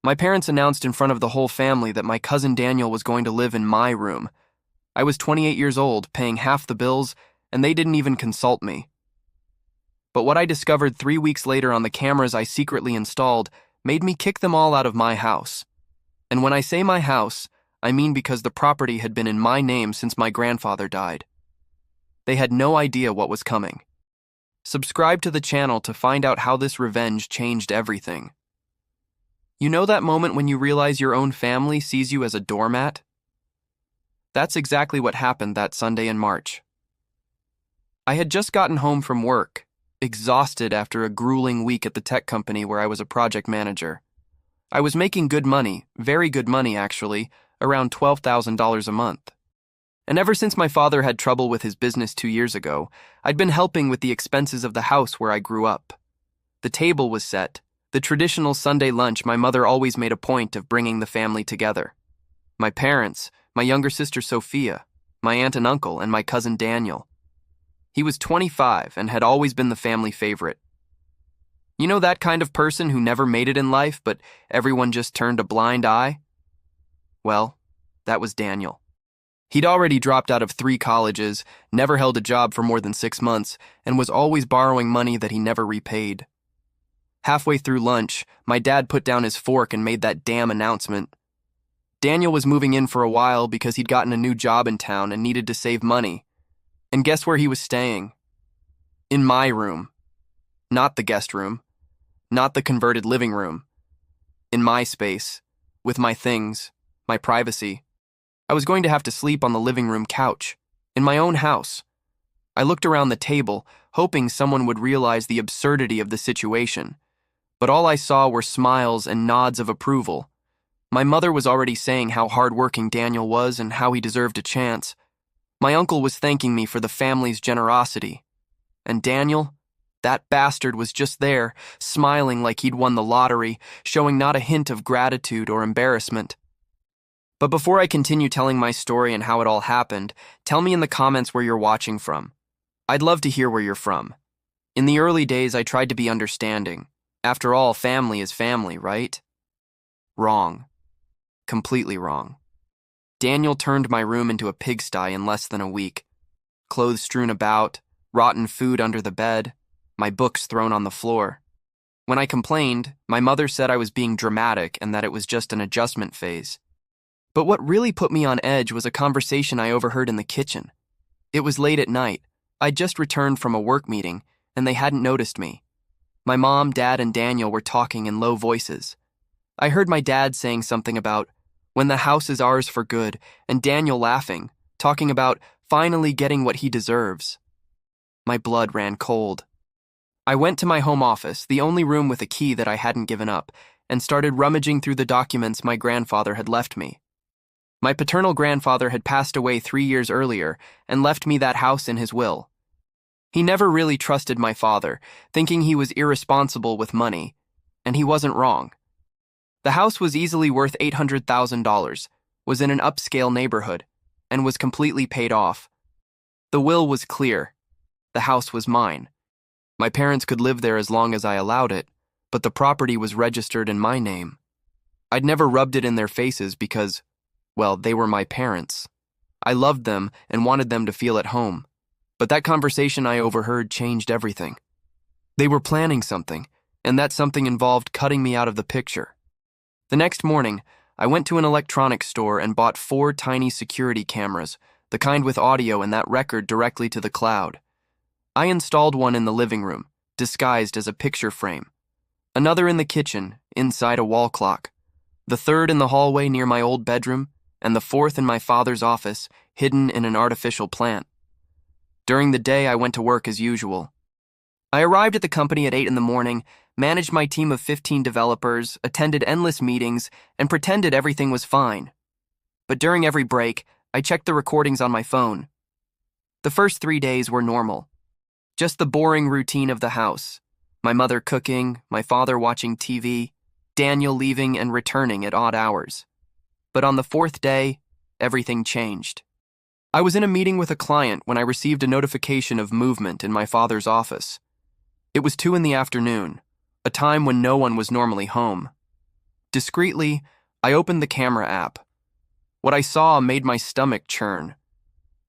My parents announced in front of the whole family that my cousin Daniel was going to live in my room. I was 28 years old, paying half the bills, and they didn't even consult me. But what I discovered 3 weeks later on the cameras I secretly installed made me kick them all out of my house. And when I say my house, I mean because the property had been in my name since my grandfather died. They had no idea what was coming. Subscribe to the channel to find out how this revenge changed everything. You know that moment when you realize your own family sees you as a doormat? That's exactly what happened that Sunday in March. I had just gotten home from work, exhausted after a grueling week at the tech company where I was a project manager. I was making good money, very good money actually, around $12,000 a month. And ever since my father had trouble with his business 2 years ago, I'd been helping with the expenses of the house where I grew up. The table was set, the traditional Sunday lunch my mother always made a point of bringing the family together. My parents, my younger sister Sophia, my aunt and uncle, and my cousin Daniel. He was 25 and had always been the family favorite. You know that kind of person who never made it in life, but everyone just turned a blind eye? Well, that was Daniel. He'd already dropped out of 3 colleges, never held a job for more than 6 months, and was always borrowing money that he never repaid. Halfway through lunch, my dad put down his fork and made that damn announcement. Daniel was moving in for a while because he'd gotten a new job in town and needed to save money. And guess where he was staying? In my room. Not the guest room. Not the converted living room. In my space, with my things, my privacy. I was going to have to sleep on the living room couch, in my own house. I looked around the table, hoping someone would realize the absurdity of the situation. But all I saw were smiles and nods of approval. My mother was already saying how hardworking Daniel was and how he deserved a chance. My uncle was thanking me for the family's generosity. And Daniel, that bastard, was just there, smiling like he'd won the lottery, showing not a hint of gratitude or embarrassment. But before I continue telling my story and how it all happened, tell me in the comments where you're watching from. I'd love to hear where you're from. In the early days, I tried to be understanding. After all, family is family, right? Wrong. Completely wrong. Daniel turned my room into a pigsty in less than a week. Clothes strewn about, rotten food under the bed, my books thrown on the floor. When I complained, my mother said I was being dramatic and that it was just an adjustment phase. But what really put me on edge was a conversation I overheard in the kitchen. It was late at night. I'd just returned from a work meeting, and they hadn't noticed me. My mom, dad, and Daniel were talking in low voices. I heard my dad saying something about, "When the house is ours for good," and Daniel laughing, talking about finally getting what he deserves. My blood ran cold. I went to my home office, the only room with a key that I hadn't given up, and started rummaging through the documents my grandfather had left me. My paternal grandfather had passed away 3 years earlier and left me that house in his will. He never really trusted my father, thinking he was irresponsible with money, and he wasn't wrong. The house was easily worth $800,000, was in an upscale neighborhood, and was completely paid off. The will was clear. The house was mine. My parents could live there as long as I allowed it, but the property was registered in my name. I'd never rubbed it in their faces because, well, they were my parents. I loved them and wanted them to feel at home. But that conversation I overheard changed everything. They were planning something, and that something involved cutting me out of the picture. The next morning, I went to an electronics store and bought 4 tiny security cameras, the kind with audio and that record directly to the cloud. I installed one in the living room, disguised as a picture frame. Another in the kitchen, inside a wall clock. The third in the hallway near my old bedroom, and the fourth in my father's office, hidden in an artificial plant. During the day, I went to work as usual. I arrived at the company at 8 in the morning, managed my team of 15 developers, attended endless meetings, and pretended everything was fine. But during every break, I checked the recordings on my phone. The first 3 days were normal. Just the boring routine of the house. My mother cooking, my father watching TV, Daniel leaving and returning at odd hours. But on the 4th day, everything changed. I was in a meeting with a client when I received a notification of movement in my father's office. It was 2 in the afternoon, a time when no one was normally home. Discreetly, I opened the camera app. What I saw made my stomach churn.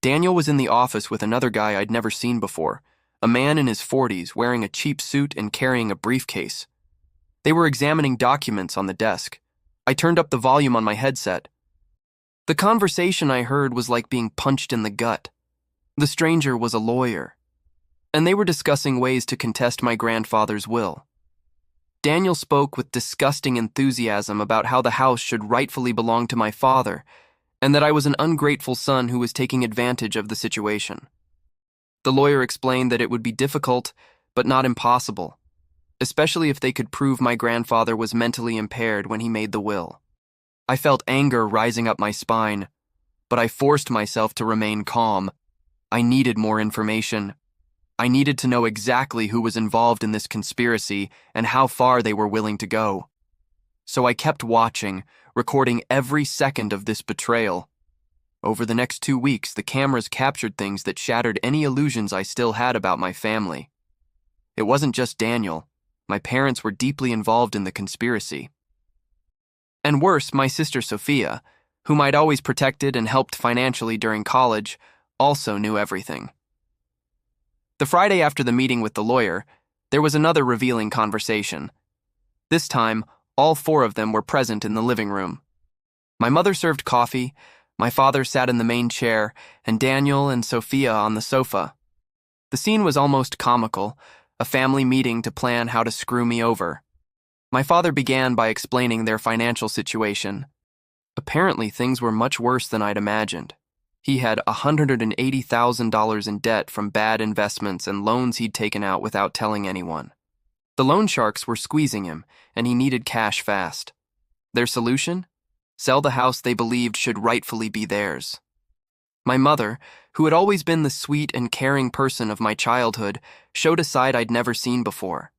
Daniel was in the office with another guy I'd never seen before, a man in his 40s wearing a cheap suit and carrying a briefcase. They were examining documents on the desk. I turned up the volume on my headset. The conversation I heard was like being punched in the gut. The stranger was a lawyer, and they were discussing ways to contest my grandfather's will. Daniel spoke with disgusting enthusiasm about how the house should rightfully belong to my father, and that I was an ungrateful son who was taking advantage of the situation. The lawyer explained that it would be difficult, but not impossible, especially if they could prove my grandfather was mentally impaired when he made the will. I felt anger rising up my spine, but I forced myself to remain calm. I needed more information. I needed to know exactly who was involved in this conspiracy and how far they were willing to go. So I kept watching, recording every second of this betrayal. Over the next 2 weeks, the cameras captured things that shattered any illusions I still had about my family. It wasn't just Daniel. My parents were deeply involved in the conspiracy. And worse, my sister Sophia, whom I'd always protected and helped financially during college, also knew everything. The Friday after the meeting with the lawyer, there was another revealing conversation. This time, all 4 of them were present in the living room. My mother served coffee, my father sat in the main chair, and Daniel and Sophia on the sofa. The scene was almost comical, a family meeting to plan how to screw me over. My father began by explaining their financial situation. Apparently, things were much worse than I'd imagined. He had $180,000 in debt from bad investments and loans he'd taken out without telling anyone. The loan sharks were squeezing him, and he needed cash fast. Their solution? Sell the house they believed should rightfully be theirs. My mother, who had always been the sweet and caring person of my childhood, showed a side I'd never seen before.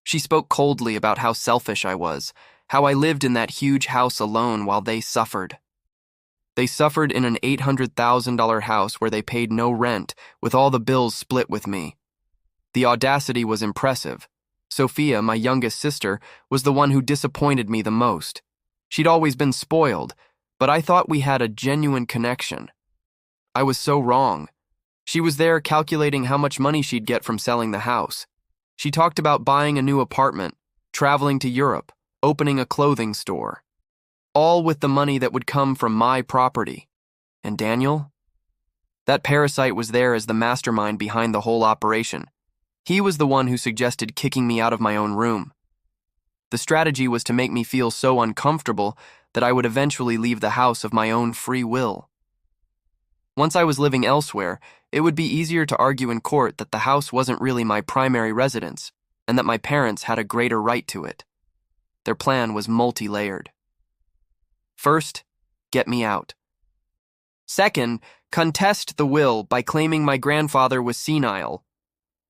She spoke coldly about how selfish I was, how I lived in that huge house alone while they suffered. They suffered in an $800,000 house where they paid no rent, with all the bills split with me. The audacity was impressive. Sophia, my youngest sister, was the one who disappointed me the most. She'd always been spoiled, but I thought we had a genuine connection. I was so wrong. She was there calculating how much money she'd get from selling the house. She talked about buying a new apartment, traveling to Europe, opening a clothing store. All with the money that would come from my property. And Daniel? That parasite was there as the mastermind behind the whole operation. He was the one who suggested kicking me out of my own room. The strategy was to make me feel so uncomfortable that I would eventually leave the house of my own free will. Once I was living elsewhere, it would be easier to argue in court that the house wasn't really my primary residence and that my parents had a greater right to it. Their plan was multi-layered. First, get me out. Second, contest the will by claiming my grandfather was senile.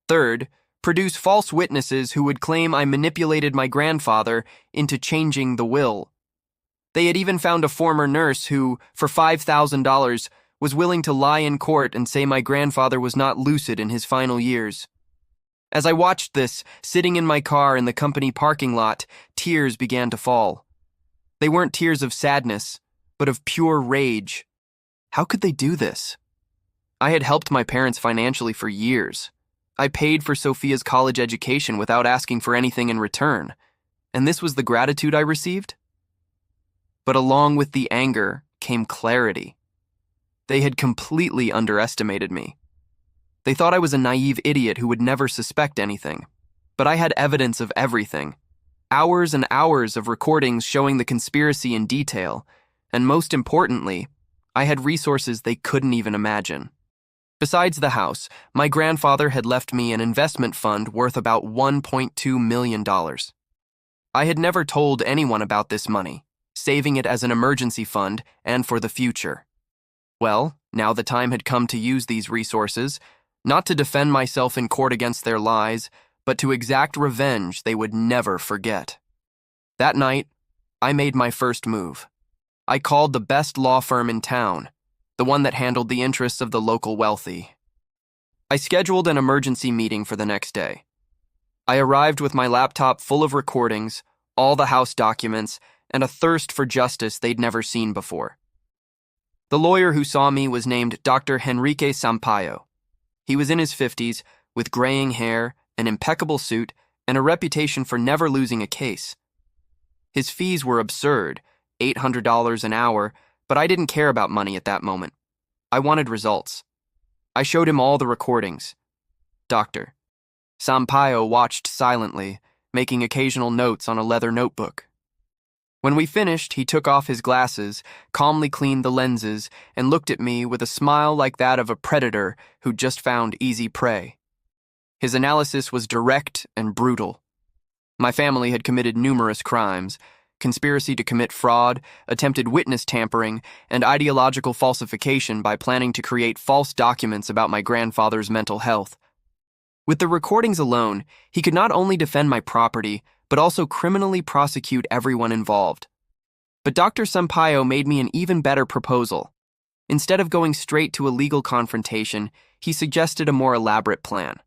Third, produce false witnesses who would claim I manipulated my grandfather into changing the will. They had even found a former nurse who, for $5,000, was willing to lie in court and say my grandfather was not lucid in his final years. As I watched this, sitting in my car in the company parking lot, tears began to fall. They weren't tears of sadness, but of pure rage. How could they do this? I had helped my parents financially for years. I paid for Sophia's college education without asking for anything in return, and this was the gratitude I received? But along with the anger came clarity. They had completely underestimated me. They thought I was a naive idiot who would never suspect anything, but I had evidence of everything. Hours and hours of recordings showing the conspiracy in detail, and most importantly, I had resources they couldn't even imagine. Besides the house, my grandfather had left me an investment fund worth about $1.2 million. I had never told anyone about this money, saving it as an emergency fund and for the future. Well, now the time had come to use these resources, not to defend myself in court against their lies, but to exact revenge they would never forget. That night, I made my first move. I called the best law firm in town, the one that handled the interests of the local wealthy. I scheduled an emergency meeting for the next day. I arrived with my laptop full of recordings, all the house documents, and a thirst for justice they'd never seen before. The lawyer who saw me was named Dr. Henrique Sampaio. He was in his 50s, with graying hair, an impeccable suit, and a reputation for never losing a case. His fees were absurd, $800 an hour, but I didn't care about money at that moment. I wanted results. I showed him all the recordings. Dr. Sampaio watched silently, making occasional notes on a leather notebook. When we finished, he took off his glasses, calmly cleaned the lenses, and looked at me with a smile like that of a predator who'd just found easy prey. His analysis was direct and brutal. My family had committed numerous crimes: conspiracy to commit fraud, attempted witness tampering, and ideological falsification by planning to create false documents about my grandfather's mental health. With the recordings alone, he could not only defend my property, but also criminally prosecute everyone involved. But Dr. Sampaio made me an even better proposal. Instead of going straight to a legal confrontation, he suggested a more elaborate plan.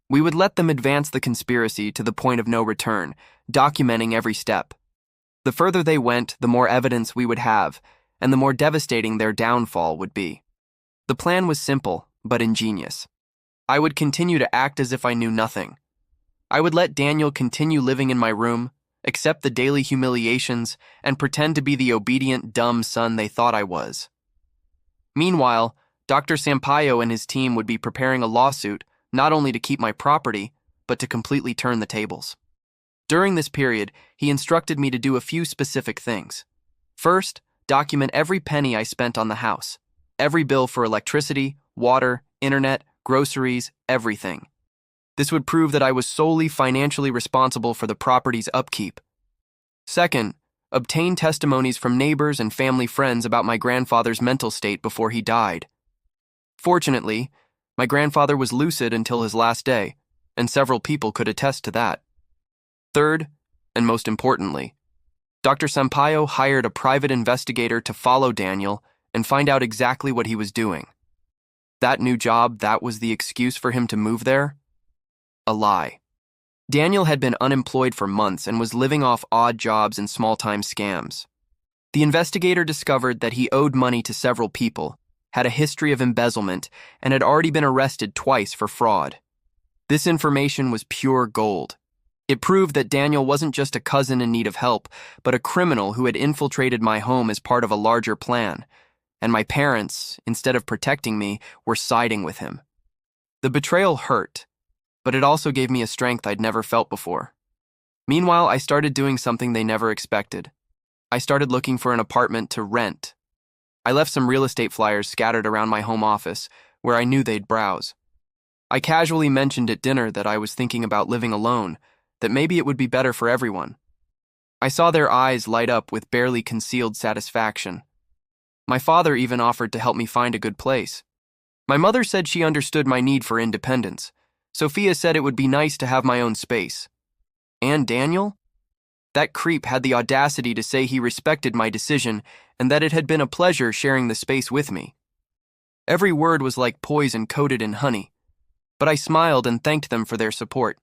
We would let them advance the conspiracy to the point of no return, documenting every step. The further they went, the more evidence we would have, and the more devastating their downfall would be. The plan was simple, but ingenious. I would continue to act as if I knew nothing. I would let Daniel continue living in my room, accept the daily humiliations, and pretend to be the obedient, dumb son they thought I was. Meanwhile, Dr. Sampaio and his team would be preparing a lawsuit not only to keep my property, but to completely turn the tables. During this period, he instructed me to do a few specific things. First, document every penny I spent on the house, every bill for electricity, water, internet, groceries, everything. This would prove that I was solely financially responsible for the property's upkeep. Second, obtain testimonies from neighbors and family friends about my grandfather's mental state before he died. Fortunately, my grandfather was lucid until his last day, and several people could attest to that. Third, and most importantly, Dr. Sampaio hired a private investigator to follow Daniel and find out exactly what he was doing. That new job, that was the excuse for him to move there? A lie. Daniel had been unemployed for months and was living off odd jobs and small-time scams. The investigator discovered that he owed money to several people, had a history of embezzlement, and had already been arrested twice for fraud. This information was pure gold. It proved that Daniel wasn't just a cousin in need of help, but a criminal who had infiltrated my home as part of a larger plan, and my parents, instead of protecting me, were siding with him. The betrayal hurt, but it also gave me a strength I'd never felt before. Meanwhile, I started doing something they never expected. I started looking for an apartment to rent. I left some real estate flyers scattered around my home office, where I knew they'd browse. I casually mentioned at dinner that I was thinking about living alone, that maybe it would be better for everyone. I saw their eyes light up with barely concealed satisfaction. My father even offered to help me find a good place. My mother said she understood my need for independence. Sophia said it would be nice to have my own space. And Daniel? That creep had the audacity to say he respected my decision and that it had been a pleasure sharing the space with me. Every word was like poison coated in honey, but I smiled and thanked them for their support.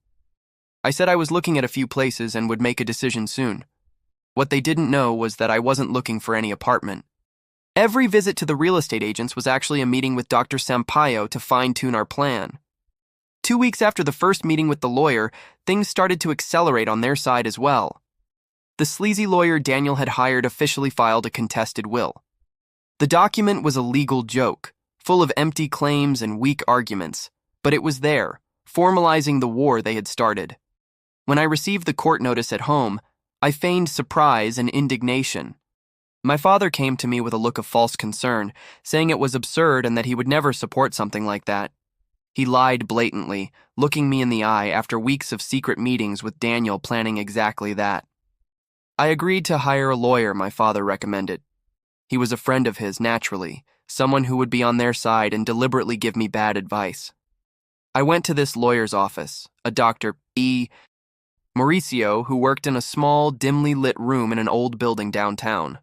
I said I was looking at a few places and would make a decision soon. What they didn't know was that I wasn't looking for any apartment. Every visit to the real estate agents was actually a meeting with Dr. Sampaio to fine-tune our plan. 2 weeks after the first meeting with the lawyer, things started to accelerate on their side as well. The sleazy lawyer Daniel had hired officially filed a contested will. The document was a legal joke, full of empty claims and weak arguments, but it was there, formalizing the war they had started. When I received the court notice at home, I feigned surprise and indignation. My father came to me with a look of false concern, saying it was absurd and that he would never support something like that. He lied blatantly, looking me in the eye after weeks of secret meetings with Daniel planning exactly that. I agreed to hire a lawyer my father recommended. He was a friend of his, naturally, someone who would be on their side and deliberately give me bad advice. I went to this lawyer's office, a Dr. Mauricio, who worked in a small, dimly lit room in an old building downtown.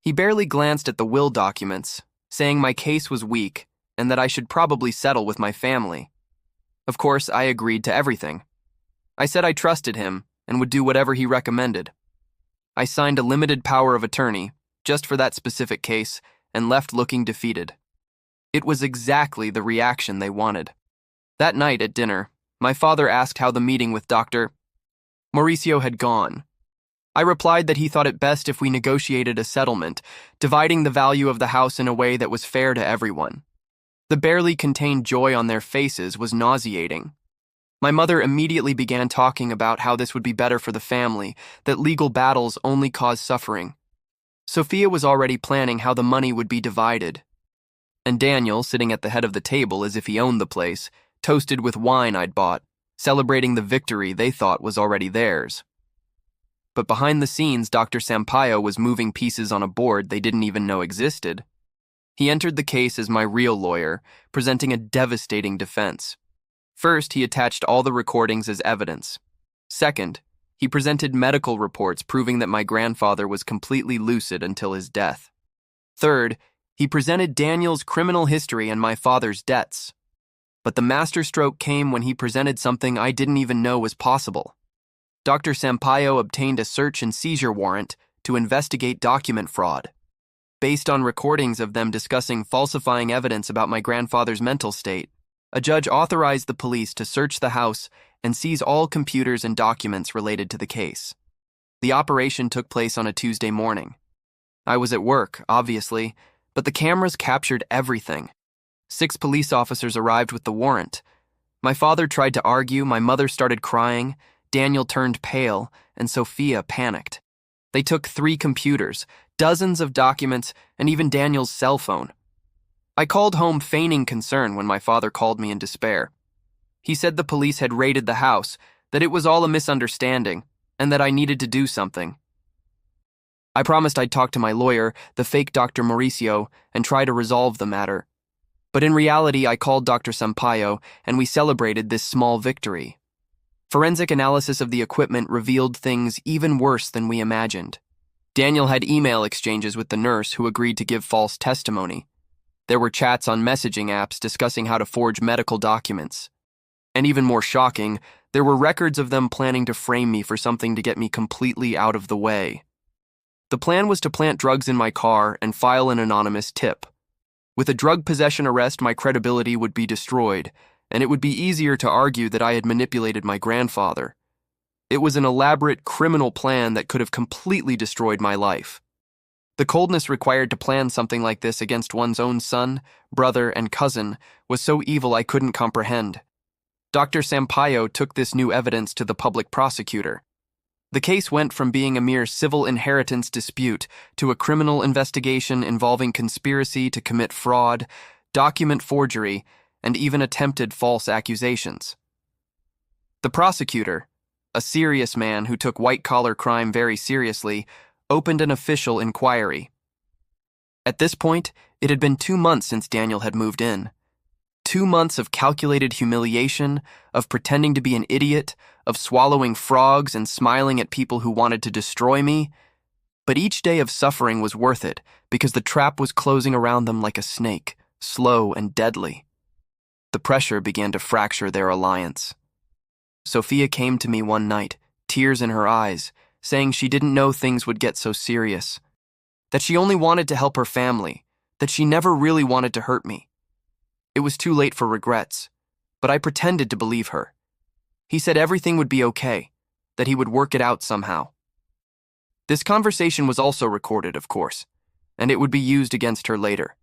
He barely glanced at the will documents, saying my case was weak and that I should probably settle with my family. Of course, I agreed to everything. I said I trusted him, and would do whatever he recommended. I signed a limited power of attorney, just for that specific case, and left looking defeated. It was exactly the reaction they wanted. That night at dinner, my father asked how the meeting with Dr. Mauricio had gone. I replied that he thought it best if we negotiated a settlement, dividing the value of the house in a way that was fair to everyone. The barely contained joy on their faces was nauseating. My mother immediately began talking about how this would be better for the family, that legal battles only cause suffering. Sophia was already planning how the money would be divided. And Daniel, sitting at the head of the table as if he owned the place, toasted with wine I'd bought, celebrating the victory they thought was already theirs. But behind the scenes, Dr. Sampaio was moving pieces on a board they didn't even know existed. He entered the case as my real lawyer, presenting a devastating defense. First, he attached all the recordings as evidence. Second, he presented medical reports proving that my grandfather was completely lucid until his death. Third, he presented Daniel's criminal history and my father's debts. But the masterstroke came when he presented something I didn't even know was possible. Dr. Sampaio obtained a search and seizure warrant to investigate document fraud. Based on recordings of them discussing falsifying evidence about my grandfather's mental state, a judge authorized the police to search the house and seize all computers and documents related to the case. The operation took place on a Tuesday morning. I was at work, obviously, but the cameras captured everything. 6 police officers arrived with the warrant. My father tried to argue, my mother started crying, Daniel turned pale, and Sophia panicked. They took 3 computers, dozens of documents, and even Daniel's cell phone. I called home feigning concern when my father called me in despair. He said the police had raided the house, that it was all a misunderstanding, and that I needed to do something. I promised I'd talk to my lawyer, the fake Dr. Mauricio, and try to resolve the matter. But in reality, I called Dr. Sampaio, and we celebrated this small victory. Forensic analysis of the equipment revealed things even worse than we imagined. Daniel had email exchanges with the nurse who agreed to give false testimony. There were chats on messaging apps discussing how to forge medical documents. And even more shocking, there were records of them planning to frame me for something to get me completely out of the way. The plan was to plant drugs in my car and file an anonymous tip. With a drug possession arrest, my credibility would be destroyed, and it would be easier to argue that I had manipulated my grandfather. It was an elaborate criminal plan that could have completely destroyed my life. The coldness required to plan something like this against one's own son, brother, and cousin was so evil I couldn't comprehend. Dr. Sampaio took this new evidence to the public prosecutor. The case went from being a mere civil inheritance dispute to a criminal investigation involving conspiracy to commit fraud, document forgery, and even attempted false accusations. The prosecutor, a serious man who took white-collar crime very seriously, opened an official inquiry. At this point, it had been 2 months since Daniel had moved in. 2 months of calculated humiliation, of pretending to be an idiot, of swallowing frogs and smiling at people who wanted to destroy me. But each day of suffering was worth it because the trap was closing around them like a snake, slow and deadly. The pressure began to fracture their alliance. Sophia came to me one night, tears in her eyes, saying she didn't know things would get so serious, that she only wanted to help her family, that she never really wanted to hurt me. It was too late for regrets, but I pretended to believe her. He said everything would be okay, that he would work it out somehow. This conversation was also recorded, of course, and it would be used against her later.